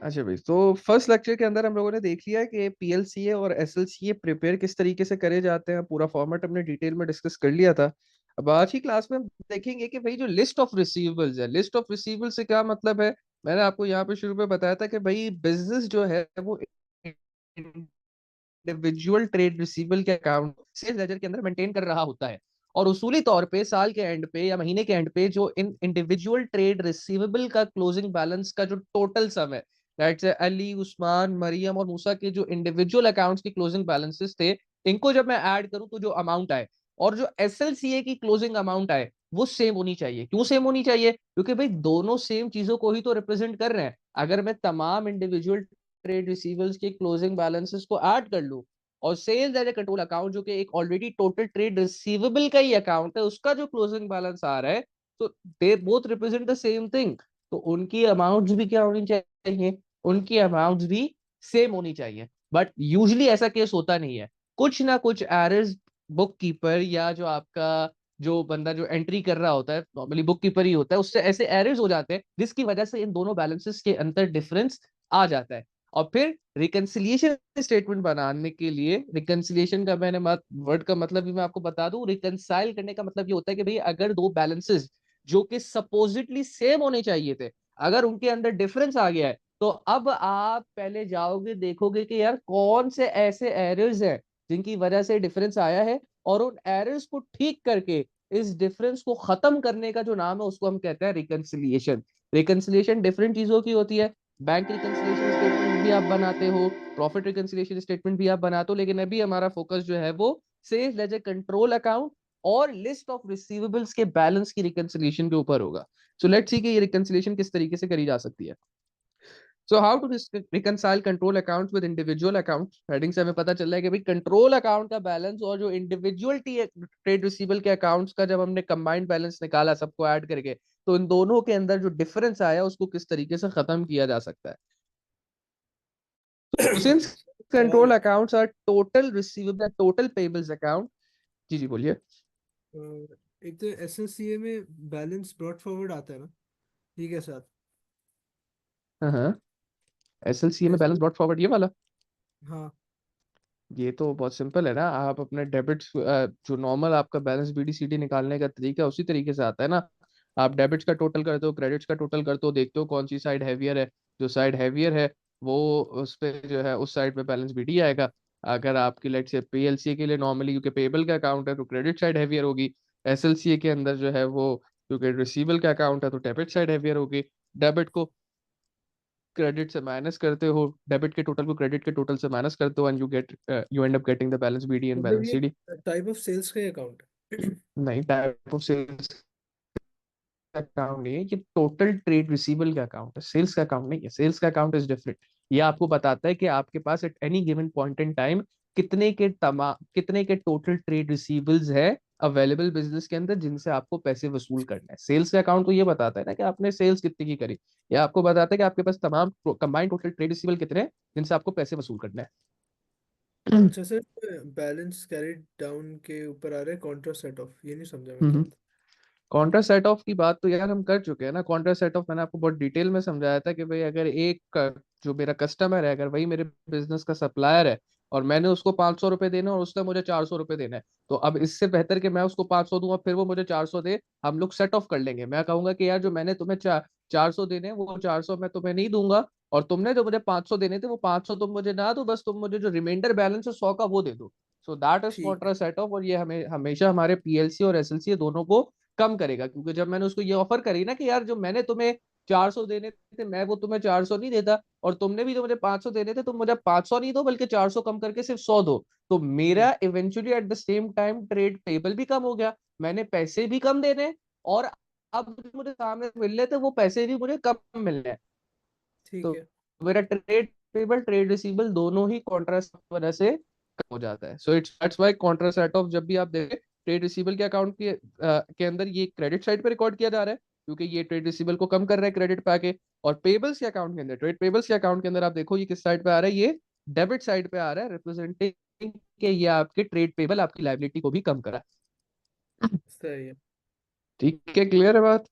अच्छा भाई, तो फर्स्ट लेक्चर के अंदर हम लोगों ने देख लिया है कि पीएलसीए और एसएलसीए प्रिपेयर किस तरीके से करे जाते हैं। पूरा फॉर्मेट हमने डिटेल में डिस्कस कर लिया था। अब आज की क्लास में हम देखेंगे कि भाई जो लिस्ट ऑफ रिसीवेबल्स है, लिस्ट ऑफ रिसीवेबल्स से क्या मतलब है। मैंने आपको यहाँ पे शुरू में बताया था कि भाई बिजनेस जो है वो इंडिविजुअल ट्रेड रिसीवेबल के अकाउंट सेल्स लेजर के अंदर मेंटेन कर रहा होता है। और उसूली तौर पे साल के एंड पे या महीने के एंड पे जो इन इंडिविजुअल ट्रेड रिसीवेबल का क्लोजिंग बैलेंस का जो टोटल सम है, दैट से अली, उस्मान, मरियम और मूसा के जो इंडिविजुअल अकाउंट्स के क्लोजिंग बैलेंसेस थे, इनको जब मैं ऐड करूं तो जो अमाउंट आए और जो एसएलसीए की क्लोजिंग अमाउंट आए वो सेम होनी चाहिए। क्यों सेम होनी चाहिए? क्योंकि भाई दोनों सेम चीजों को ही तो रिप्रेजेंट कर रहे हैं। अगर मैं तमाम इंडिविजुअल ट्रेड रिसीवेबल्स के क्लोजिंग बैलेंसेस को ऐड कर लूं और sales as a control account जो कि एक ऑलरेडी टोटल ट्रेड रिसीवेबल का ही अकाउंट है, उसका जो क्लोजिंग बैलेंस आ रहा है, तो they both represent the same thing. तो उनकी अमाउंट्स भी क्या होनी चाहिए? उनकी अमाउंट्स भी सेम होनी चाहिए। बट यूजली ऐसा केस होता नहीं है। कुछ ना कुछ एरर्स बुक कीपर या जो आपका जो बंदा जो एंट्री कर रहा होता है, नॉर्मली बुक कीपर ही होता है, उससे ऐसे एरर्स हो जाते हैं जिसकी वजह से इन दोनों बैलेंसेस के अंदर डिफरेंस आ जाता है। और फिर रिकंसिलिएशन स्टेटमेंट बनाने के लिए, रिकंसिलिएशन का मैंने वर्ड का मतलब भी मैं आपको बता दूं, रिकंसाइल करने का मतलब ये होता है कि भाई अगर दो बैलेंसेस जो कि सपोजिटली सेम होने चाहिए थे, अगर उनके अंदर डिफरेंस आ गया है, तो अब आप पहले जाओगे, देखोगे कि यार कौन से ऐसे एरर्स हैं जिनकी वजह से डिफरेंस आया है, और उन एरर्स को ठीक करके इस डिफरेंस को खत्म करने का जो नाम है उसको हम कहते हैं रिकंसिलिएशन। रिकंसिलिएशन डिफरेंट चीजों की होती है। बैंक रिकंसिलिएशन स्टेटमेंट भी आप बनाते हो, प्रॉफिट रिकंसिलिएशन स्टेटमेंट भी आप बनाते हो, लेकिन अभी हमारा फोकस जो है वो सेल्स लेजर कंट्रोल अकाउंट और लिस्ट ऑफ रिसीवेबल्स के बैलेंस की रिकंसिलिएशन के ऊपर होगा। सो लेट्स सी कि ये रिकंसिलिएशन किस तरीके से करी जा सकती है। So how to reconcile control accounts with individual accounts. Heading से हमें पता चल रहा है कि भाई कंट्रोल अकाउंट का बैलेंस और जो इंडिविजुअल ट्रेड रिसीवेबल के अकाउंट्स का जब हमने कंबाइंड बैलेंस निकाला सबको ऐड करके, तो इन दोनों के अंदर जो डिफरेंस आया उसको किस तरीके से खत्म किया जा सकता है। So since सवाल control accounts are total receivable, total payables account। जी जी बोलिए। एक तो एसएससीए में बैलेंस ब्रॉट फॉरवर्ड आता है ना, ठीक है साथ। हाँ हाँ, एसएलसीए में ऐसे। बैलेंस ब्रॉट फॉरवर्ड ये वाला। हाँ। ये तो बहुत सिंपल है ना। आप अपने डेबिट्स, जो नॉर्मल आपका बैलेंस बीडीसीडी निकालने का तरीका है, उसी तरीके से आता है ना। आप डेबिट्स का टोटल करते हो, क्रेडिट्स का टोटल करते हो, देखते हो कौन सी साइड हैवियर है। जो साइड हैवियर है वो उस पे जो है उस साइड पे बैलेंस बीडी आएगा। अगर आपकी लेट से पीएलसी के लिए नॉर्मली क्योंकि पेबल का अकाउंट है तो क्रेडिट साइड हैवियर होगी। एसएलसीए के अंदर जो है वो क्योंकि रिसीवेबल का अकाउंट है तो डेबिट साइड हैवियर होगी। डेबिट को क्रेडिट से माइनस करते हो, डेबिट के टोटल को क्रेडिट के टोटल से माइनस करते हो, and you end up getting the balance BD and मतलब बैलेंस ये सीडी। टाइप ऑफ सेल्स का अकाउंट है। नहीं, टाइप ऑफ सेल्स अकाउंट नहीं है ये, टोटल ट्रेड रिसीवेबल का अकाउंट है, सेल्स का अकाउंट नहीं है। सेल्स का अकाउंट इज डिफरेंट। ये आपको बताता है कि आपके पास at any given point in time कितने के टोटल ट्रेड रिसीवेबल्स है अवेलेबल बिजनेस के अंदर जिनसे आपको पैसे वसूल करना है। सेल्स का अकाउंट तो ये बताता है ना कि आपने सेल्स कितनी की करी। या आपको बताता है कि आपके पास तमाम कंबाइंड टोटल ट्रेड रिसीवेबल कितने हैं जिनसे आपको पैसे वसूल करना है। अच्छा सर, बैलेंस कैरिड डाउन के ऊपर आ रहा है कॉन्ट्रा सेट ऑफ, ये नहीं समझा मैं क्या था। कॉन्ट्रा सेट ऑफ की बात तो यार हम कर चुके हैं ना। कॉन्ट्रा सेट ऑफ मैंने आपको बहुत डिटेल में समझाया था कि भाई अगर जो मेरा कस्टमर है, अगर वही मेरे बिजनेस का सप्लायर है और मैंने उसको 500 रुपये देना और उसने मुझे 400 रुपये देना है, तो अब इससे बेहतर कि मैं उसको 500 दूंगा फिर वो मुझे 400 दे, हम लोग सेट ऑफ कर लेंगे। मैं कहूंगा कि यार जो मैंने तुम्हें 400 देने हैं, वो 400 मैं तुम्हें नहीं दूंगा, और तुमने जो मुझे 500 देने थे वो 500 तुम मुझे ना दो, बस तुम मुझे जो रिमाइंडर बैलेंस है 100 का वो दे दो। सो दैट इज ठीक है। Contra set of. और ये हमें हमेशा हमारे पीएलसी और एसएलसी दोनों को कम करेगा। क्योंकि जब मैंने उसको ये ऑफर करी ना कि यार जो मैंने तुम्हें 400 देने थे मैं वो तुम्हें 400 नहीं देता, और तुमने भी जो मुझे 500 देने थे तुम मुझे 500 नहीं दो बल्कि 400 कम करके सिर्फ 100 दो, तो हम्म। मेरा eventually at the same time trade payable भी कम हो गया। मैंने पैसे भी कम देने, और अब जो मुझे सामने मिल रहे थे वो पैसे भी मुझे कम मिल रहे हैं। ठीक तो है। मेरा ट्रेड पेबल ट्रेड रिसीवेबल दोनों ही कॉन्ट्रास्ट की वजह से कम हो जाता है। So it's that's why Contra set of जब भी आप देखें ट्रेड रिसीवेबल के अकाउंट के अंदर ये क्रेडिट साइड पे रिकॉर्ड किया जा रहा है, क्योंकि ये ट्रेड रिसीवेबल को कम कर रहा है क्रेडिट पे आके। और पेबल्स के अकाउंट के अंदर, ट्रेड पेबल्स के अकाउंट के अंदर आप देखो ये किस साइड पे आ रहा है, ये डेबिट साइड पे आ रहा है, रिप्रेजेंटिंग के ये आपके ट्रेड पेबल आपकी लाइबिलिटी को भी कम करा है। सही है। ठीक है, क्लियर है बात।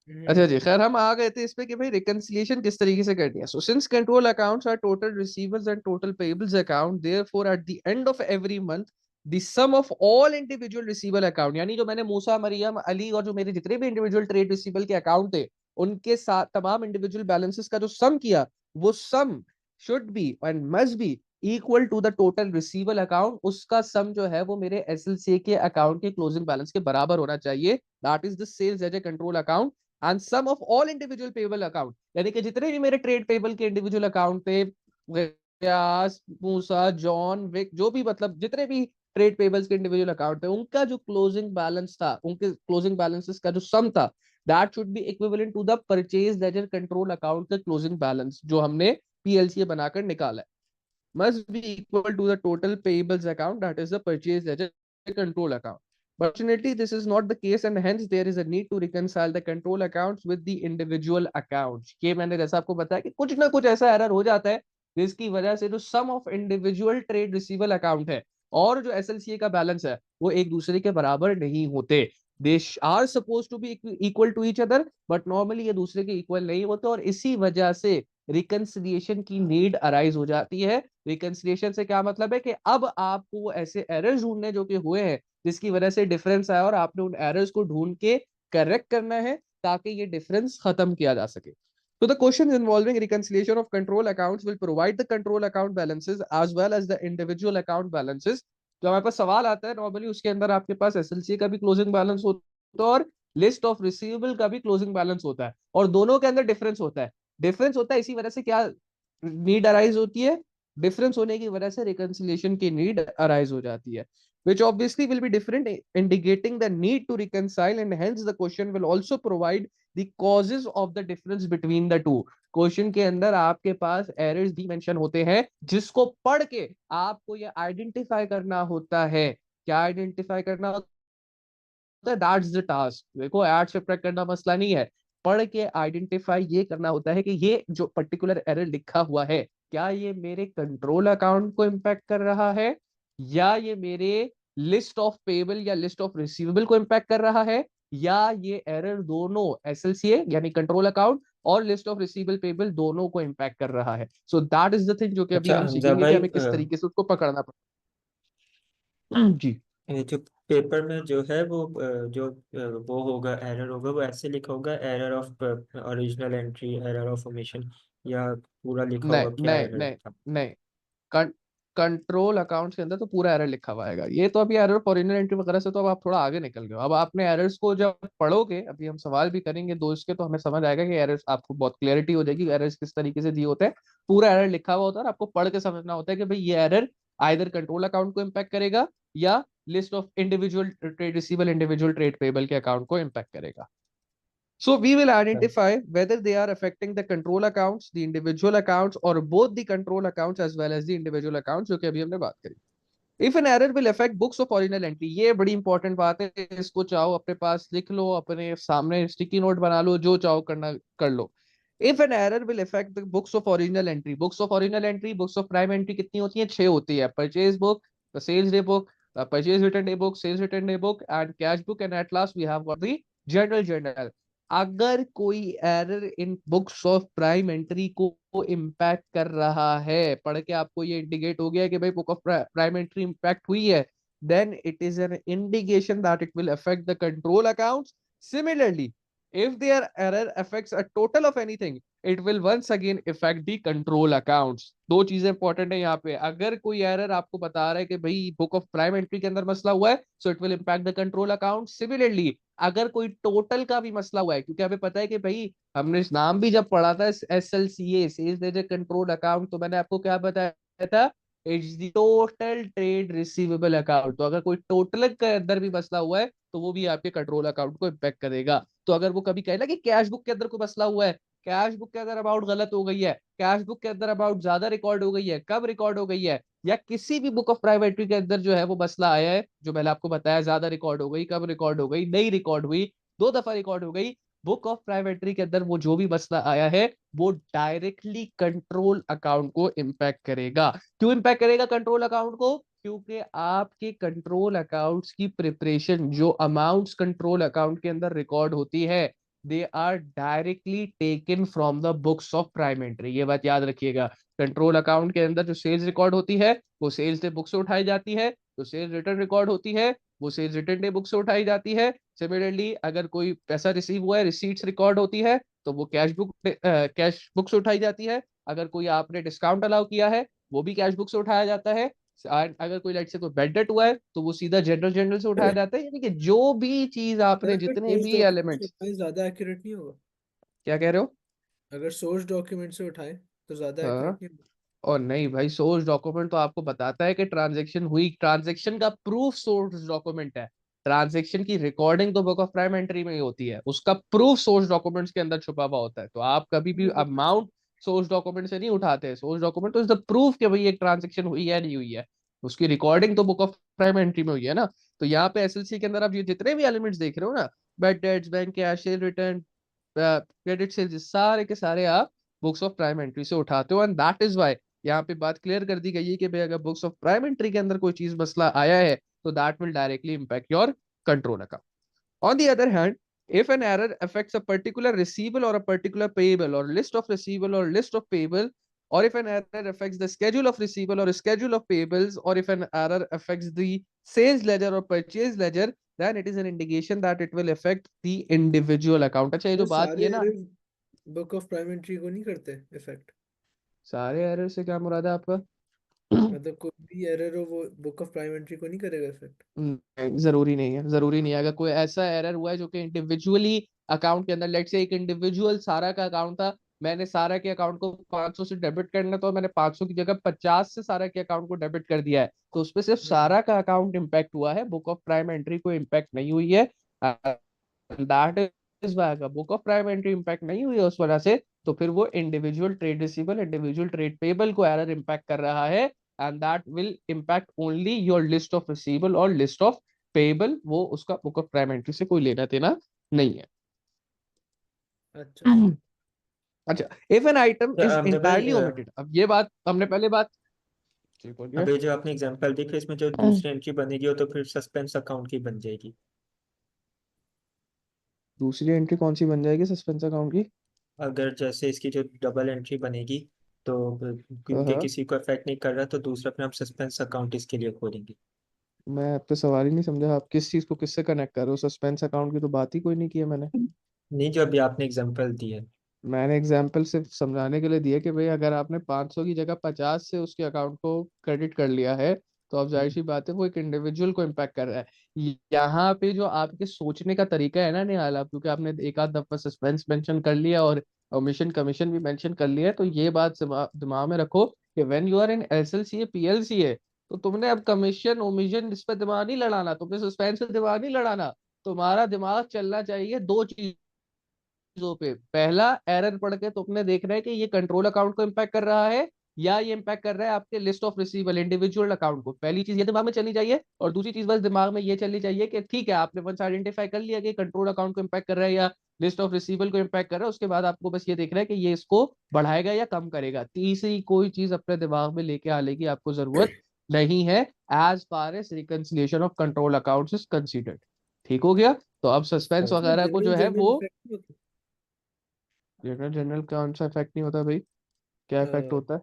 अच्छा जी, खैर हम आ गए थे इस पे कि भाई रिकंसिलिएशन किस तरीके से करनी है. So since control accounts are total receivers and total payables account, therefore at the end of every month the sum of all individual receivable account, यानी जो मैंने मूसा, मरियम, अली और जो मेरे जितने भी इंडिविजुअल ट्रेड रिसीवेबल के अकाउंट थे, उनके साथ तमाम इंडिविजुअल बैलेंसेस का जो सम किया, वो sum should be and must be equal to the total receivable account. उसका सम जो है वो मेरे एसएलसीए के अकाउंट के क्लोजिंग बैलेंस के बराबर होना चाहिए. That is the sales as a control account and sum of all individual payable account, यानी कि जितने भी मेरे ट्रेड पेबल के इंडिविजुअल अकाउंट थे, व्यास, मूसा, जॉन, विक, जो भी मतलब जितने भी ट्रेड पेबल्स के इंडिविजुअल अकाउंट थे, उनका जो क्लोजिंग बैलेंस था, उनके क्लोजिंग बैलेंसेस का जो सम था, that should be equivalent to the purchase ledger control account का क्लोजिंग बैलेंस जो हमने पीएलसीए बनाकर निकाला है. Must be equal to the total payables account, that is the purchase ledger control account. Fortunately, this is not the case and hence there is a need to reconcile the control accounts with the individual accounts. ये मैंने जैसा आपको बताया कि कुछ ना कुछ ऐसा एरर हो जाता है जिसकी वजह से जो sum of individual trade receivable account है और जो एसएलसीए का बैलेंस है वो एक दूसरे के बराबर नहीं होते. They are suppose to be equal to each other, but normally ये दूसरे के इक्वल नहीं होते और इसी वजह से रिकंसिलिएशन की नीड अराइज हो जाती है. रिकंसिलिएशन से क्या मतलब है कि अब आपको ऐसे एरर्स ढूंढने जो कि हुए हैं जिसकी वजह से डिफरेंस आया और आपने उन एरर्स को ढूंढ के करेक्ट करना है ताकि ये डिफरेंस खत्म किया जा सके. So the questions involving reconciliation of control accounts will provide the control account balances as well as the individual account balances. जो हमारे पास सवाल आता है नॉर्मली उसके अंदर आपके पास एसएलसी का भी क्लोजिंग बैलेंस होता है और लिस्ट ऑफ रिसीवेबल का भी क्लोजिंग बैलेंस होता है और दोनों के अंदर डिफरेंस होता है. डिफरेंस होता है इसी वजह से क्या नीड अराइज होती है, डिफरेंस होने की वजह से रिकंसिलिएशन की नीड अराइज हो जाती है, which obviously will be different, indicating the need to reconcile, and hence the question will also provide the causes of the difference between the two. Question के अंदर आपके पास एरर्स भी मेंशन होते हैं जिसको पढ़ के आपको ये आइडेंटिफाई करना होता है. क्या आइडेंटिफाई करना होता है? That's the task. देखो ऐड सब्ट्रैक्ट करना मसला नहीं है, पढ़ के आइडेंटिफाई ये करना होता है कि ये जो पर्टिकुलर एरर लिखा हुआ है क्या ये मेरे कंट्रोल अकाउंट को इम्पैक्ट कर रहा है या ये मेरे लिस्ट ऑफ पेबल या लिस्ट ऑफ रिसीवेबल को इम्पैक्ट कर रहा है या ये एरर दोनों एसएलसीए यानी कंट्रोल अकाउंट और लिस्ट ऑफ रिसीवेबल पेबल दोनों को इम्पैक्ट कर रहा है. So that is the thing जो कि अभी अच्छा हम हमजा सीखेंगे कि भाई, हमें किस तरीके से उसको पकड़ना पड़ता जी. ये जो पेपर में जो है वो वो होगा, एरर होगा, वो ऐसे लिखा होगा, error of original entry, error of omission, या पूरा लिखा नहीं होगा क्या नहीं एरर नहीं था? नहीं, कंट्रोल अकाउंट्स के अंदर तो पूरा एरर लिखा हुआ आएगा. ये तो अभी एरर फॉरेनर एंट्री वगैरह से तो अब आप थोड़ा आगे निकल गए हो. अब आपने एरर्स को जब पढ़ोगे, अभी हम सवाल भी करेंगे दो इसके, तो हमें समझ आएगा कि एरर्स आपको बहुत क्लियरिटी हो जाएगी एरर्स किस तरीके से दिए होते हैं. पूरा एरर लिखा हुआ होता है और आपको पढ़ के समझना होता है कि भाई ये एरर आइदर कंट्रोल अकाउंट को इम्पैक्ट करेगा या list of individual trade receivable individual trade payable के अकाउंट को इम्पैक्ट करेगा. So we will identify whether they are affecting the control accounts, the individual accounts, or both the control accounts as well as the individual accounts, जो कि अभी हमने बात करी. If an error will affect books of original entry, ये बड़ी important बात है, इसको चाहो अपने पास लिख लो, अपने सामने स्टिकी नोट बना लो, जो चाहो करना कर लो. If an error will affect the books of original entry, books of original entry, books of prime entry कितनी होती है? 6 होती है. Purchase book, the sales day book, the purchase return day book, sales return day book, and cash book, and at last we have got the general journal. अगर कोई error in books of prime entry को impact कर रहा है, पढ़ के आपको ये इंडिकेट हो गया है कि भाई book of prime entry impact हुई है, then it is an indication that it will affect the control accounts. Similarly, if their error affects a total of anything, it will once again affect the control accounts. दो चीजें important है यहाँ पे. अगर कोई error आपको बता रहा है कि भाई बुक ऑफ प्राइम एंट्री के अंदर मसला हुआ है, so it will impact the control account. Similarly अगर कोई टोटल का भी मसला हुआ है, क्योंकि हमें पता है कि भाई हमने नाम भी जब पढ़ा था एसएलसीए सेल्स लेजर कंट्रोल अकाउंट, तो मैंने आपको क्या बताया था? It's the total trade receivable account. तो अगर कोई टोटल के अंदर भी मसला हुआ है तो वो भी आपके कंट्रोल अकाउंट को इम्पैक्ट करेगा. तो अगर वो कभी कहे ना कि कैश बुक के अंदर कोई मसला हुआ है, कैश बुक के अंदर अमाउंट गलत हो गई है, कैश बुक के अंदर अमाउंट ज्यादा रिकॉर्ड हो गई है, कब रिकॉर्ड हो गई है, या किसी भी बुक ऑफ प्राइवेटरी के अंदर जो है वो मसला आया है, जो मैंने आपको बताया ज्यादा रिकॉर्ड हो गई, कब रिकॉर्ड हो गई, नहीं रिकॉर्ड हुई, 2 दफा रिकॉर्ड हो गई, बुक ऑफ प्राइवेटरी के अंदर वो जो भी मसला आया है वो डायरेक्टली कंट्रोल अकाउंट को इम्पैक्ट करेगा. क्यों इम्पैक्ट करेगा कंट्रोल अकाउंट को? क्योंकि आपके कंट्रोल अकाउंट्स की प्रिपरेशन, जो अमाउंट्स कंट्रोल अकाउंट के अंदर रिकॉर्ड होती है, they are directly taken from the books of prime entry. ये बात याद रखिएगा। कंट्रोल अकाउंट के अंदर जो सेल्स रिकॉर्ड होती है वो सेल्स डे बुक से उठाई जाती है, जो सेल्स रिटर्न रिकॉर्ड होती है वो सेल्स रिटर्न डे बुक से उठाई जाती है। सिमिलरली अगर कोई पैसा रिसीव हुआ है, रिसीट्स रिकॉर्ड होती है तो वो कैश बुक से उठाई जाती है। अगर कोई आपने डिस्काउंट अलाउ किया है वो भी कैश बुक से उठाया जाता है। अगर कोई लाइट से कोई बैड डेट हुआ है तो वो सीधा जनरल जनरल से उठाया जाता है। यानी कि जो भी चीज सर आपने अगर जितने सोर्स भी डॉक्यूमेंट से एलिमेंट्स। उठाए ज्यादा एक्यूरेट नहीं होगा? क्या कह रहे हो? अगर सोर्स डॉक्यूमेंट से उठाए तो ज्यादा हाँ। एक्यूरेट नहीं होगा? और नहीं भाई, सोर्स डॉक्यूमेंट तो आपको बताता है कि ट्रांजैक्शन हुई। ट्रांजैक्शन का प्रूफ सोर्स डॉक्यूमेंट है। ट्रांजैक्शन की रिकॉर्डिंग तो बुक ऑफ प्राइम एंट्री में ही होती है, उसका प्रूफ सोर्स डॉक्यूमेंट्स के अंदर छुपा हुआ होता है। तो आप कभी भी वो तो अमाउंट सोर्स डॉक्यूमेंट से नहीं उठाते हैं। सोर्स डॉक्यूमेंट तो इज द प्रूफ कि भाई एक ट्रांजैक्शन हुई है नहीं हुई है। उसकी रिकॉर्डिंग तो बुक ऑफ प्राइम एंट्री में हुई है ना। तो यहाँ पे एसएलसी के अंदर आप ये जितने भी एलिमेंट्स देख रहे हो ना, bad debts, bank cash, return, credit sales, सारे के सारे आप बुक्स ऑफ प्राइम एंट्री से उठाते हो। एंड दैट इज वाई यहाँ पे बात क्लियर कर दी गई है कि भाई अगर बुक्स ऑफ प्राइम एंट्री के अंदर कोई चीज मसला आया है तो that will directly impact your control account. On the other hand, if an error affects a particular receivable or a particular payable or list of receivable or list of payable, or if an error affects the schedule of receivable or schedule of payables, or if an error affects the sales ledger or purchase ledger, then it is an indication that it will affect the individual account। अच्छा, ये sir जो बात की सारे है ना, error book of prime entry को नहीं करते इफेक्ट? सारे एरर से क्या मुराद है आपका? मतलब कोई भी एरर हो वो बुक ऑफ प्राइम एंट्री को नहीं करेगा इफेक्ट? जरूरी नहीं है, जरूरी नहीं है। अगर कोई ऐसा एरर हुआ है जो कि इंडिविजुअली अकाउंट के अंदर, लेट से एक इंडिविजुअल सारा का अकाउंट था, मैंने सारा के अकाउंट को 500 से डेबिट करना तो मैंने 500 की जगह 50 से सारा के अकाउंट को डेबिट कर दिया है, तो उसपे सिर्फ सारा का अकाउंट इम्पैक्ट हुआ है, बुक ऑफ प्राइम एंट्री को इम्पैक्ट नहीं हुई है। दैट इज वाई अगर book of prime entry impact नहीं हुई है उस वजह से, तो फिर वो individual trade receivable, individual trade payable को एरर इम्पैक्ट कर रहा है। And that will impact only your list of receivable और लिस्ट ऑफ पेबल। वो उसका बुक ऑफ प्राइम एंट्री से कोई लेना देना नहीं है। अच्छा। अच्छा, इफ एन आइटम तो इज अहमद भाई इंटायरली ओमिटेड, अब ये बात हमने पहले बात जी बोलिए। अभी जो आपने एग्जांपल दी फिर इसमें जो दूसरी एंट्री बनेगी वो तो फिर सस्पेंस अकाउंट की बन जाएगी। दूसरी एंट्री कौन सी बन जाएगी सस्पेंस अकाउंट की? अगर जैसे इसकी जो डबल एंट्री बनेगी तो क्योंकि हाँ, किसी को अफेक्ट नहीं कर रहा तो दूसरा फिर हम सस्पेंस अकाउंट इसके लिए खोलेंगे। मैं आपके सवाल ही नहीं समझा। आप किस चीज को किससे कनेक्ट कर रहे हो? सस्पेंस अकाउंट की तो बात ही कोई नहीं की है मैंने। नहीं, जो अभी आपने एग्जांपल दी है। मैंने एग्जाम्पल सिर्फ समझाने के लिए दिया कि भाई अगर आपने 500 की जगह 50 से उसके अकाउंट को क्रेडिट कर लिया है तो अब जाहिर सी बात है वो एक इंडिविजुअल को इम्पैक्ट कर रहा है। यहाँ पे जो आपके सोचने का तरीका है ना निहाल, आप क्योंकि आपने एक आध दफा सस्पेंस मेंशन कर लिया और ओमिशन कमीशन भी मेंशन कर लिया है, तो ये बात दिमाग में रखो कि व्हेन यू आर इन एसएलसीए पीएलसीए तो तुमने अब कमीशन ओमिशन इस पर दिमाग नहीं लड़ाना, तुमने सस्पेंस पे दिमाग नहीं लड़ाना। तुम्हारा दिमाग चलना चाहिए दो चीज चीजों पे। पहला, एरर पढ़ के तुमने देखना है कि ये कंट्रोल अकाउंट को इम्पैक्ट कर रहा है या ये इम्पैक्ट कर रहा है आपके list of receivable individual account को। पहली चीज ये दिमाग में चलनी चाहिए। और दूसरी चीज बस दिमाग में ये चलनी चाहिए कि ठीक है आपने वंस आइडेंटिफाई कर लिया कि कंट्रोल अकाउंट को इम्पैक्ट कर रहा है या लिस्ट ऑफ रिसीवेबल को इम्पैक्ट कर रहा है, उसके बाद आपको बस ये देखना है कि ये इसको बढ़ाएगा या कम करेगा। तीसरी कोई चीज अपने दिमाग में लेके आने की आपको जरूरत नहीं है as far as reconciliation of control accounts is considered. ठीक हो गया? तो अब सस्पेंस इसमें वगैरह को जनरल जो है जनरल वो इफेक्ट नहीं होता? जनरल जनरल कौन सा इफेक्ट नहीं होता भाई? क्या इफेक्ट अ, होता है?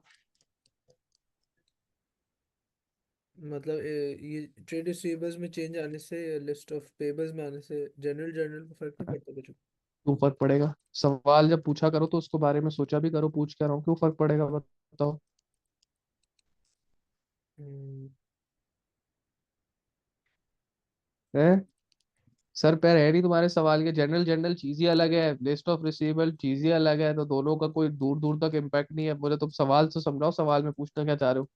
मतलब ये ट्रेड रिसीवेबल्स में चेंज आने से, लिस्ट ऑफ पेबल्स में आने से जनरल जनरल को फर्क नहीं पड़ता कुछ? क्यों फर्क पड़ेगा? सवाल जब पूछा करो तो उसके बारे में सोचा भी करो। पूछ क्या रहा हूँ, क्यों फर्क पड़ेगा बताओ। हम्म, है सर पैर है नहीं तुम्हारे सवाल के। जनरल जनरल चीज ही अलग है, लिस्ट ऑफ रिसीवेबल चीज ही अलग है, तो दोनों का कोई दूर दूर तक इम्पैक्ट नहीं है। बोले तुम सवाल से समझाओ, सवाल में पूछना क्या चाह रहे हो?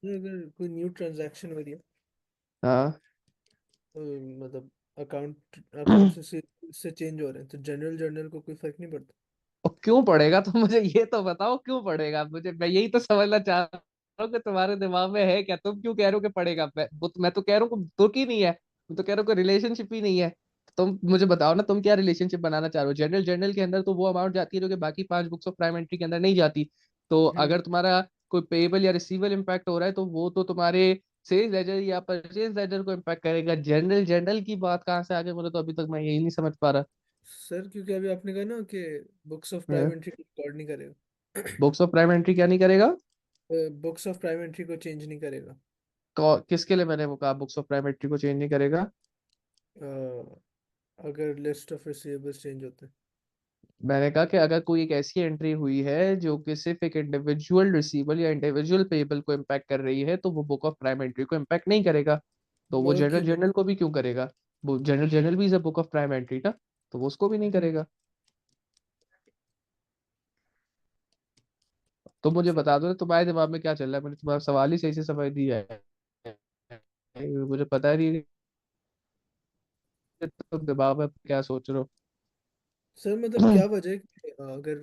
अगर कोई न्यू ट्रांजैक्शन हो रही है हाँ। तो मतलब अकाउंट अकाउंट से चेंज हो रहे हैं तो जनरल जनरल को कोई फर्क नहीं पड़ता? और क्यों पड़ेगा? तो मुझे ये तो बताओ क्यों पड़ेगा। मुझे, मैं यही तो समझना चाह रहा हूँ कि तुम्हारे दिमाग में है क्या, तुम क्यों कह रहे हो कि पड़ेगा। मैं तो कह रहा हूँ तुर्क ही नहीं है, मैं तो कह रहा हूँ कि रिलेशनशिप ही नहीं है। तुम मुझे बताओ ना, तुम क्या रिलेशनशिप बनाना चाह रहे हो? जनरल जनरल के अंदर तो वो अमाउंट जाती है जो कि बाकी 5 बुक्स ऑफ प्राइम एंट्री के अंदर नहीं जाती। तो अगर हम्म। तुम्हारा कोई पेबल या रिसीवेबल इम्पैक्ट हो रहा है तो वो तो तुम्हारे सेल्स लेजर या परचेज लेजर को इम्पैक्ट करेगा। जनरल जनरल की बात कहाँ से आगे, मुझे तो अभी तक मैं यही नहीं समझ पा रहा। सर क्योंकि अभी आपने कहा ना कि बुक्स ऑफ प्राइम एंट्री को रिकॉर्ड नहीं करेगा। बुक्स ऑफ प्राइम एंट्री क्या नहीं करेगा? बुक्स ऑफ प्राइम एंट्री को चेंज नहीं करेगा। किसके लिए मैंने वो कहा बुक्स ऑफ प्राइम एंट्री को चेंज नहीं करेगा? अ, अगर लिस्ट ऑफ रिसीवेबल्स चेंज होते हैं। मैंने कहा कि अगर कोई एक ऐसी एंट्री हुई है जो कि सिर्फ एक इंडिविजुअल रिसीवेबल या इंडिविजुअल पेबल को इम्पैक्ट कर रही है, तो वो बुक ऑफ प्राइम एंट्री को इम्पैक्ट नहीं करेगा। तो वो मगर जनरल क्यों? जनरल को भी क्यों करेगा? वो जनरल जनरल भी is a book of prime entry ना, तो वो उसको भी नहीं करेगा। तो मुझे अच्छा बता दो ना, तुम्हारे दिमाग में क्या चल रहा है? मैंने तुम्हारा सवाल ही सही से समझ दिया है, मुझे पता नहीं कि तुम दिमाग में क्या सोच रहे सर, मतलब हो। क्या वजह है कि अगर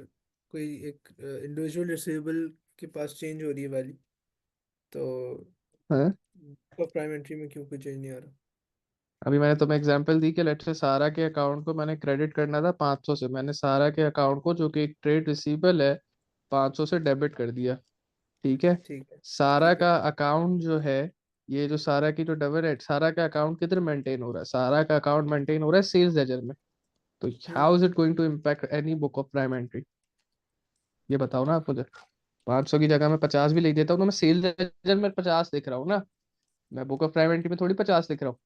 कोई एक इंडिविजुअल रिसीवेबल के पास चेंज हो रही है वैल्यू, तो हाँ? बुक ऑफ प्राइम एंट्री में क्यों कोई चेंज नहीं आ रहा? अभी मैंने तुम्हें एग्जांपल दी कि लेट्स से सारा के अकाउंट को मैंने क्रेडिट करना था 500 से, मैंने सारा के अकाउंट को जो कि एक ट्रेड रिसीवेबल है 500 से डेबिट कर दिया। ठीक है। ठीक है। सारा ठीक है। का अकाउंट जो है, ये जो सारा की जो डेबिट है, सारा का अकाउंट किधर मेंटेन हो रहा है? सारा का अकाउंट मेंटेन हो रहा है सेल्स लेजर में। तो hmm. How is it going to impact any book of prime entry? ये बताओ ना आप मुझे। 500 की जगह मैं 50 भी लिख देता हूँ तो मैं सेल्स लेजर में 50 लिख रहा हूँ ना, मैं बुक ऑफ प्राइम एंट्री में थोड़ी 50 लिख रहा हूँ।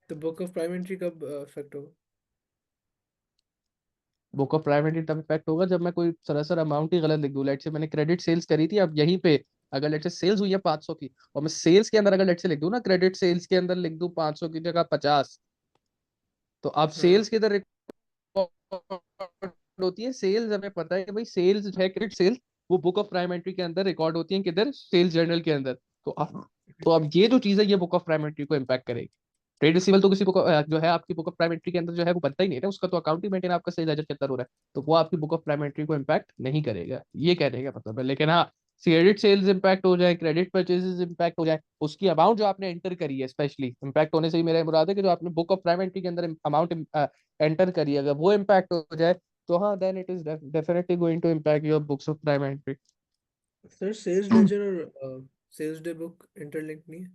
तो बुक ऑफ प्राइम एंट्री कब इफेक्ट होगा? बुक ऑफ प्राइम एंट्री तब इफेक्ट होगा जब मैं कोई सरासर अमाउंट ही गलत लिख दूं। लेट से मैंने क्रेडिट सेल्स करी थी, अब यहीं पे अगर लेट से सेल्स हुई है 500 की, और मैं सेल्स के अंदर अगर लेट से लिख दूं ना, क्रेडिट सेल्स के अंदर लिख दूं 500 की जगह 50, तो अब हाँ। सेल्स के अंदर रिकॉर्ड होती है सेल्स। हमें पता है कि भाई सेल्स है, क्रेडिट सेल्स वो बुक ऑफ प्राइम एंट्री के अंदर रिकॉर्ड होती है, किधर? सेल्स जर्नल के अंदर। तो अब ये जो चीज है ये बुक ऑफ प्राइम एंट्री को इम्पैक्ट करेगी। ट्रेड रिसीवल तो किसी बुक जो है आपकी बुक ऑफ प्राइम एंट्री के अंदर जो है वो बनता ही नहीं है ना, उसका तो अकाउंट ही मेंटेन आपका सेल लेजर के अंदर हो रहा है, तो वो आपकी बुक ऑफ प्राइम एंट्री को इम्पैक्ट नहीं करेगा, ये कहने का मतलब है। लेकिन हाँ, क्रेडिट सेल्स इम्पैक्ट हो जाए, क्रेडिट परचेजेस इम्पैक्ट हो जाए, उसकी अमाउंट जो आपने एंटर करी है, स्पेशली इम्पैक्ट होने से ही मेरा मुराद है कि जो आपने बुक ऑफ प्राइम एंट्री के अंदर अमाउंट एंटर करी है, अगर वो इम्पैक्ट हो जाए, तो हाँ then it is definitely going to impact your books of prime entry. Sir, sales ledger और सेल्स डे बुक इंटरलिंक नहीं है?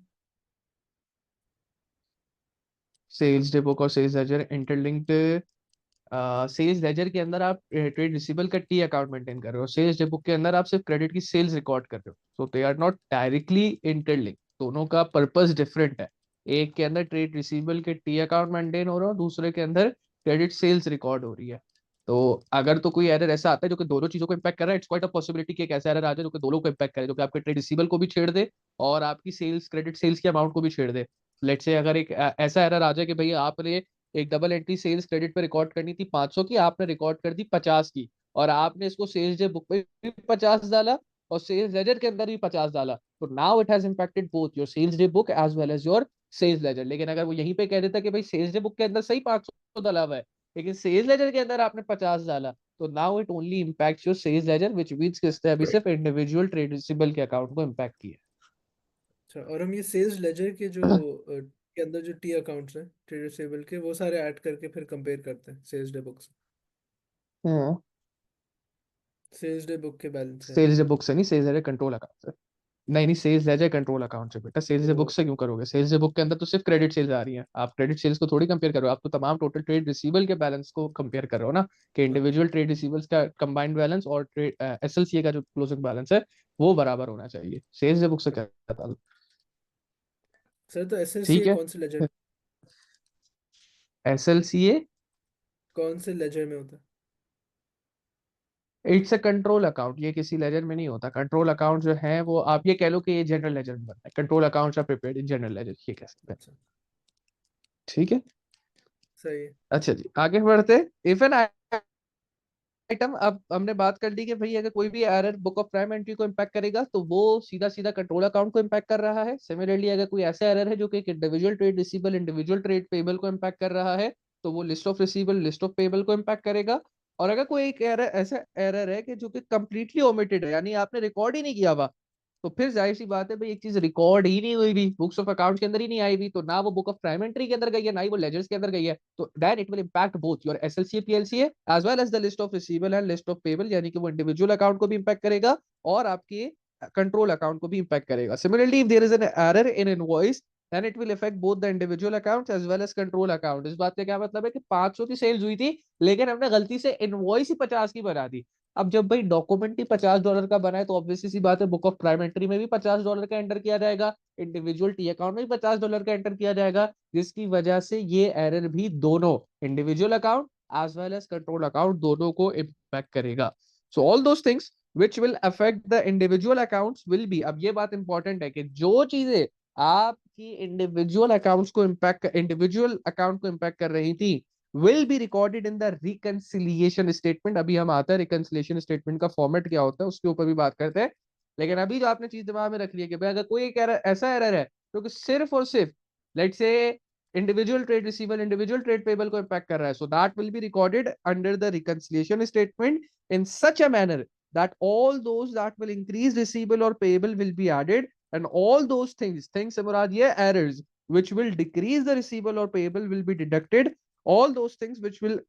सेल्स डे बुक और sales ledger interlinked. Sales ledger के अंदर आप ट्रेड रिसीवेबल का टी अकाउंट मेंटेन कर रहे हो, सेल्स डे बुक के अंदर आप सिर्फ क्रेडिट की सेल्स रिकॉर्ड कर रहे हो, so they are not directly interlink, दोनों का पर्पस डिफरेंट है। एक के अंदर ट्रेड रिसीवेबल के टी अकाउंट मेंटेन हो रहा है, दूसरे के अंदर क्रेडिट सेल्स रिकॉर्ड हो रही है। तो अगर तो कोई एरर ऐसा आता है जो कि दोनों चीजों को इम्पैक्ट कर रहा है, इट्स क्वाइट अ पॉसिबिलिटी कि एक ऐसा एरर आ जाए जो कि दोनों को इम्पैक्ट करे, जो कि आपके ट्रेड रिसीवेबल को भी छेड़ दे और आपकी सेल्स क्रेडिट सेल्स की अमाउंट को भी छेड़ दे। लेट्स से अगर एक ऐसा एरर आ जाए कि भाई आपने एक डबल एंट्री सेल्स क्रेडिट पे रिकॉर्ड करनी थी 500 की, आपने रिकॉर्ड कर दी 50 की, और आपने इसको सेल्स डे बुक पे भी 50 डाला और सेल्स लेजर के अंदर भी 50 डाला, तो now it has impacted both your sales day book as well as your sales ledger. लेकिन अगर वो यहीं पे कह देता कि भाई सेल्स डे बुक के अंदर सही 500 डाला हुआ है, लेकिन सेल्स लेजर के अंदर आपने 50 डाला, तो now it only impacts your sales ledger, which means कि इसने अभी सिर्फ इंडिविजुअल ट्रेड रिसीवेबल के अकाउंट को इम्पैक्ट किया अच्छा, और हम ये सेल्स लेजर के जो के अंदर जो टी अकाउंट्स हैं ट्रेड रिसीवेबल के, वो सारे ऐड करके फिर कंपेयर करते हैं सेल्स डे बुक से। है। सेल्स डे बुक के बैलेंस से, आई सेल्स डे मीन। बुक से नहीं, सेल्स लेजर कंट्रोल अकाउंट से। नहीं नहीं, सेल्स लेजर कंट्रोल अकाउंट से बेटा, सेल्स डे ओ। बुक से क्यों करोगे? सेल्स डे बुक के अंदर तो सिर्फ क्रेडिट सेल्स आ रही हैं, आप क्रेडिट सेल्स को थोड़ी कंपेयर कर रहे हो, आप तो तमाम टोटल ट्रेड रिसीवेबल के बैलेंस को कंपेयर कर रहे हो ना, कि इंडिविजुअल ट्रेड रिसीवेबल्स का कंबाइंड बैलेंस और ट्रेड एसएलसीए का जो क्लोजिंग बैलेंस है वो बराबर होना चाहिए। सेल्स डे बुक से क्या बता दो। सर, तो ठीक एसएलसीए है। कौन से लेजर, एसएलसीए कौन से लेजर में होता है? इट्स अ कंट्रोल अकाउंट, ये किसी लेजर में नहीं होता। कंट्रोल अकाउंट जो है वो आप ये कह लो कि ये जनरल लेजर में बनता है, control accounts are prepared in general ledger, ये कह सकते हैं। अच्छा। ठीक है। सही है। अच्छा जी, आगे बढ़ते। इफ एन आइटम, अब हमने बात कर ली कि भाई अगर कोई भी error book of prime entry को इम्पैक्ट करेगा तो वो सीधा सीधा कंट्रोल अकाउंट को इम्पैक्ट कर रहा है। सिमिलरली अगर कोई ऐसा एरर है जो कि एक individual trade receivable individual trade payable को इम्पैक्ट कर रहा है, तो वो list of receivable list of payable को इम्पैक्ट करेगा। और अगर कोई एक एरर ऐसा एरर है कि जो कि कंप्लीटली ओमिटेड है, यानी आपने रिकॉर्ड ही नहीं किया हुआ, तो फिर जाहिर सी बात है भाई, एक चीज रिकॉर्ड ही नहीं हुई भी, बुक्स ऑफ अकाउंट्स के अंदर ही नहीं आई भी, तो ना वो बुक ऑफ प्राइम एंट्री के अंदर गई है ना ही वो लेजर्स के अंदर गई है, तो then it will impact both your SLCA PLCA as well as the list of receivable and list of payable, यानी कि वो इंडिविजुअल अकाउंट को भी इंपैक्ट करेगा और आपके कंट्रोल अकाउंट को भी इंपैक्ट करेगा। Similarly if there is an error in invoice then it will affect both the individual accounts as well as control account। इस बात का क्या मतलब है कि 500 की सेल्स हुई थी लेकिन हमने गलती से इनवॉइस ही 50 की बना दी। अब जब भाई डॉक्यूमेंट ही $50 का बना है तो ऑब्वियसली सी बात है बुक ऑफ प्राइम एंट्री में भी $50 का एंटर किया जाएगा, इंडिविजुअल टी अकाउंट में भी $50 का एंटर किया जाएगा, जिसकी वजह से ये एरर भी दोनों individual account as well as control account दोनों को इम्पैक्ट करेगा। So all those things which will affect the individual accounts will be, अब ये बात इंपॉर्टेंट है कि जो चीजें आपकी इंडिविजुअल अकाउंट्स को इम्पैक्ट इंडिविजुअल अकाउंट को इम्पैक्ट कर रही थी will be recorded in the reconciliation statement। अभी हम आता है reconciliation statement का फॉर्मेट क्या होता है उसके ऊपर भी बात करते हैं, लेकिन अभी जो आपने चीज दिमाग में रख ली है कि भाई अगर कोई एक ऐसा एरर है जो कि सिर्फ और सिर्फ let's say individual trade receivable individual trade payable को इम्पैक्ट कर रहा है, so that will be recorded under the reconciliation statement in such a manner that all those that will increase receivable or payable will be added, and all those things से मुराद ये errors which will decrease the receivable or payable will be deducted, all those things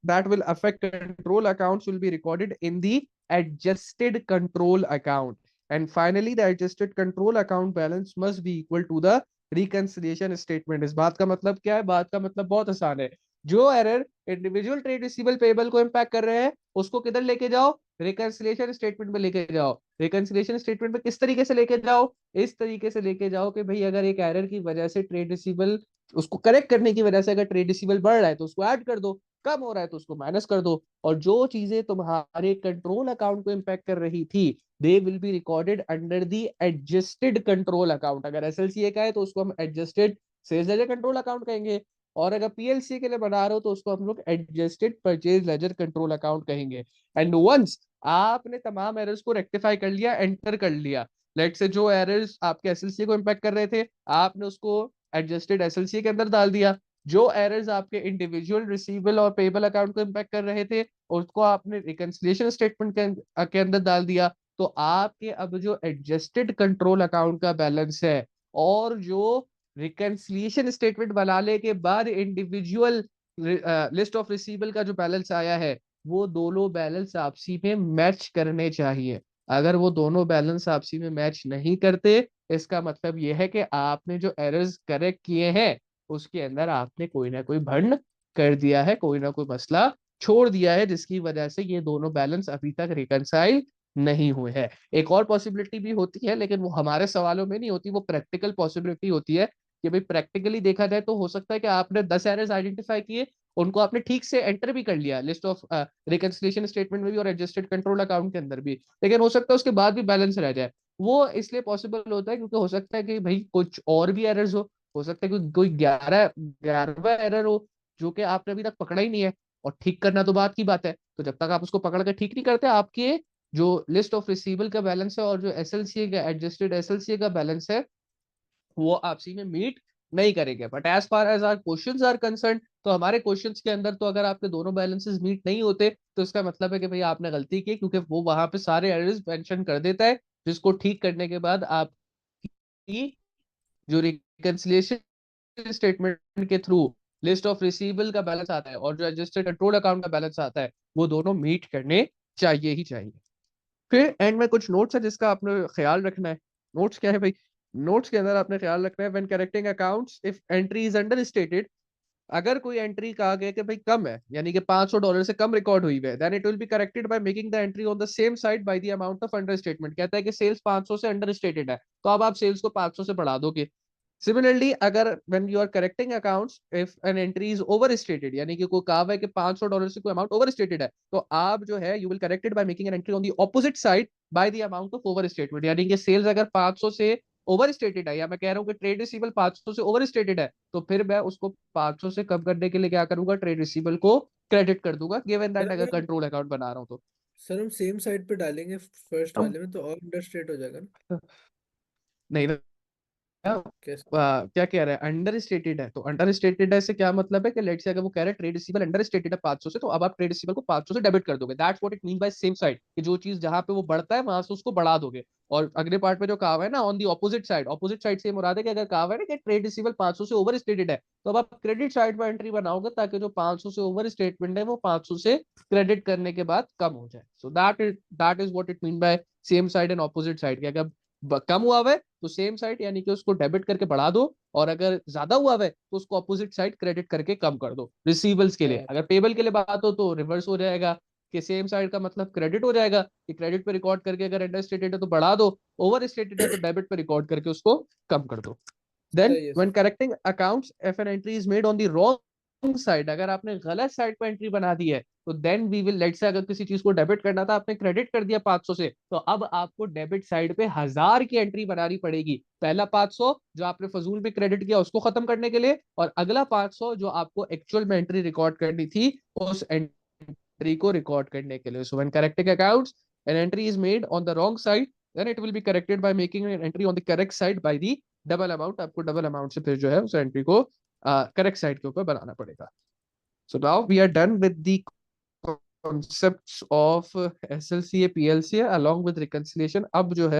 that will affect control accounts will be recorded in the adjusted control account, and finally the adjusted control account balance must be equal to the reconciliation statement। इस बात का मतलब क्या है? बात का मतलब बहुत आसान है, जो error individual trade receivable payable को इम्पैक्ट कर रहे हैं उसको किधर लेके जाओ, रिकंसिलिएशन स्टेटमेंट में लेके जाओ। रिकंसिलिएशन स्टेटमेंट में किस तरीके से लेके जाओ, इस तरीके से लेके जाओ कि भाई अगर एक एरर की वजह से ट्रेड रिसीवेबल उसको करेक्ट करने की वजह से अगर ट्रेड रिसीवेबल बढ़ रहा है तो उसको ऐड कर दो, कम हो रहा है तो उसको माइनस कर दो, और जो चीजें तुम्हारे कंट्रोल अकाउंट को इम्पैक्ट कर रही थी they will be recorded under the adjusted control account. अगर एसएलसीए का है तो उसको हम adjusted sales ledger control account कहेंगे, और अगर पीएलसी के लिए बना रहे हो तो उसको हम लोग adjusted purchase ledger control account कहेंगे। एंड वंस आपने तमाम एरर्स को रेक्टिफाई कर लिया, एंटर कर लिया, लेट से जो एरर्स आपके एसएलसी को इम्पैक्ट कर रहे थे आपने उसको एडजस्टेड एसएलसी के अंदर डाल दिया, जो एरर्स आपके इंडिविजुअल रिसीवेबल और पेबल अकाउंट को इम्पैक्ट कर रहे थे उसको आपने रिकंसिलिएशन स्टेटमेंट के अंदर डाल दिया, तो आपके अब जो एडजस्टेड कंट्रोल अकाउंट का बैलेंस है और जो रिकंसिलिएशन स्टेटमेंट बनाने के बाद इंडिविजुअल लिस्ट ऑफ रिसीवेबल का जो बैलेंस आया है वो दोनों बैलेंस आपसी में मैच करने चाहिए। अगर वो दोनों बैलेंस आपसी में मैच नहीं करते इसका मतलब ये है कि आपने जो एरर्स करेक्ट किए हैं उसके अंदर आपने कोई ना कोई भंड कर दिया है, कोई ना कोई मसला छोड़ दिया है, जिसकी वजह से ये दोनों बैलेंस अभी तक रिकंसाइल नहीं हुए हैं। एक और पॉसिबिलिटी भी होती है लेकिन वो हमारे सवालों में नहीं होती, वो प्रैक्टिकल पॉसिबिलिटी होती है कि भाई प्रैक्टिकली देखा जाए तो हो सकता है कि आपने 10 एरर्स आइडेंटिफाई किए, उनको आपने ठीक से एंटर भी कर लिया लिस्ट ऑफ रिकंसिलिएशन स्टेटमेंट में भी और एडजस्टेड कंट्रोल अकाउंट के अंदर भी, लेकिन हो सकता है उसके बाद भी बैलेंस रह जाए। वो इसलिए पॉसिबल होता है क्योंकि हो सकता है कि भाई कुछ और भी एरर्स हो सकता है कि कोई 11वां एरर हो जो कि आपने अभी तक पकड़ा ही नहीं है, और ठीक करना तो बात की बात है, तो जब तक आप उसको पकड़ के ठीक नहीं करते आपके जो लिस्ट ऑफ रिसीवेबल का बैलेंस है और जो एसएलसीए का एडजस्टेड एसएलसीए का बैलेंस है वो आपसी में मीट नहीं करेंगे। But as far as are questions are concern, तो हमारे क्वेश्चंस के अंदर तो अगर आपके दोनों बैलेंसेस मीट नहीं होते तो इसका मतलब है कि भाई आपने गलती की, क्योंकि वो वहां पे सारे एरर्स मेंशन कर देता है जिसको ठीक करने के बाद आपकी जो रिकंसिलिएशन स्टेटमेंट के थ्रू लिस्ट ऑफ रिसीवेबल का बैलेंस आता है और जो एडजस्टेड कंट्रोल अकाउंट का बैलेंस आता है वो दोनों मीट करने चाहिए ही चाहिए। फिर एंड में कुछ नोट्स है जिसका आपने ख्याल रखना है। नोट्स क्या है भाई? नोट्स के अंदर आपने ख्याल रखना है when correcting accounts if entry is under stated, अगर कोई एंट्री कहा गया कि भाई कम है यानी कि $500 से कम रिकॉर्ड हुई है, then it will be corrected by making the entry on the same side by the amount of understatement. कहता है कि सेल्स 500 से अंडर स्टेटेड है तो अब आप सेल्स को 500 से बढ़ा दोगे। सिमिलरली अगर when you are correcting accounts if an entry is overstated यानी कि कोई कहा है कि $500 से कोई अमाउंट ओवर स्टेटेड है तो आप जो है you will corrected by making an entry on the opposite side by the amount of over statement, यानी कि सेल्स अगर 500 से ओवर स्टेटेड है या मैं कह रहा हूँ कि ट्रेड रिसीवेबल 500 से ओवर स्टेटेड है तो फिर मैं उसको 500 से कम करने के लिए क्या करूंगा, ट्रेड रिसीवेबल को क्रेडिट कर दूंगा गिवन सर दैट अगर अगर कंट्रोल अकाउंट बना रहा हूँ तो। सर हम सेम साइड पे डालेंगे फर्स्ट हम वाले में तो और अंडर स्टेट हो जाएगा ना? नहीं कैसे? क्या कह रहा है, अंडर स्टेटेड है, तो अंडर स्टेटेड है से क्या मतलब है कि लेट से अगर वो कह रहा है ट्रेड रिसीवेबल अंडर स्टेटेड है 500 से, तो अब आप ट्रेड रिसीवेबल को 500 से डेबिट कर दोगे। That's what it mean by same side, कि जो चीज जहां पे वो बढ़ता है वहां से उसको बढ़ा दोगे। और अगले पार्ट में जो कहा हुआ है ना ऑन दी ऑपोजिट साइड से मुराद है कि अगर कहा हुआ है ना कि ट्रेड रिसीवेबल 500 से ओवर स्टेटेड है तो अब आप क्रेडिट साइड पर एंट्री बनाओगे ताकि जो 500 से ओवर स्टेटमेंट है वो 500 से क्रेडिट करने के बाद कम हो जाए। So that is what it mean by same side and opposite side. कि अगर कम हुआ हुआ है तो सेम साइड यानी कि उसको डेबिट करके बढ़ा दो, और अगर ज्यादा हुआ हुआ है तो उसको अपोजिट साइड क्रेडिट करके कम कर दो। रिसीवेबल्स के लिए, हाँ, अगर पेबल के लिए बात हो तो रिवर्स हो जाएगा कि सेम साइड का मतलब क्रेडिट हो जाएगा कि क्रेडिट पे रिकॉर्ड करके अगर अंडर स्टेटेड है तो बढ़ा दो, ओवर स्टेटेड है तो डेबिट पे रिकॉर्ड करके उसको कम कर दो। देन सही है when sir. Correcting accounts if an entry is made on the wrong side, अगर आपने गलत साइड पे एंट्री बना दी है तो देन वी विल लेट से, अगर किसी चीज को डेबिट करना था आपने क्रेडिट कर दिया 500 से, तो अब आपको डेबिट साइड पे 1000 की एंट्री बनानी पड़ेगी। पहला 500 जो आपने फजूल में क्रेडिट किया उसको खत्म करने के लिए, और अगला 500 जो आपको एक्चुअल में एंट्री रिकॉर्ड करनी थी उस एंट्री को रिकॉर्ड करने के लिए। So when correcting accounts an entry is made on the wrong side, then it will be corrected by making an entry on the correct side by the double amount. आपको double amount से फिर जो है उस entry को correct side के ऊपर बनाना पड़ेगा। So now we are done with the concepts of SLCA, PLCA along with reconciliation. अब जो है